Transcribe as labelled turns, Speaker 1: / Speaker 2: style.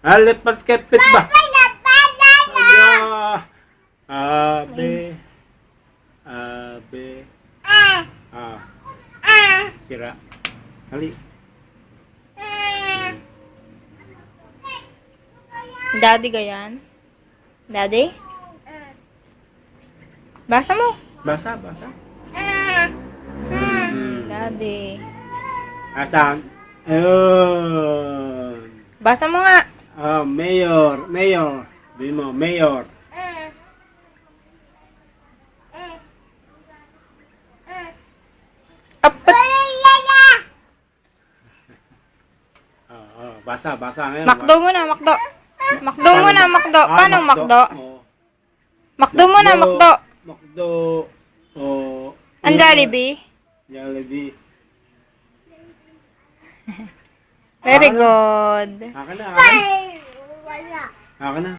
Speaker 1: Alipat-kipit ba? Aya. Abe. Abe. Ah. Sira. Hali.
Speaker 2: Daddy gayan? Daddy? Basa mo.
Speaker 1: Basa, basa.
Speaker 2: Daddy.
Speaker 1: Asan? Ayun.
Speaker 2: Basa mo nga.
Speaker 1: Mayor. Mayor. Sabi mo, mayor. Basa, basa ngayon.
Speaker 2: Makdo mo na, makdo. Makdo mo na, makdo. Paano makdo?
Speaker 1: Oh.
Speaker 2: Makdo mo na, makdo.
Speaker 1: Makdo. Oh.
Speaker 2: Ang Jollibee.
Speaker 1: Jollibee.
Speaker 2: Very good.
Speaker 1: Akin na, akin. Akin na.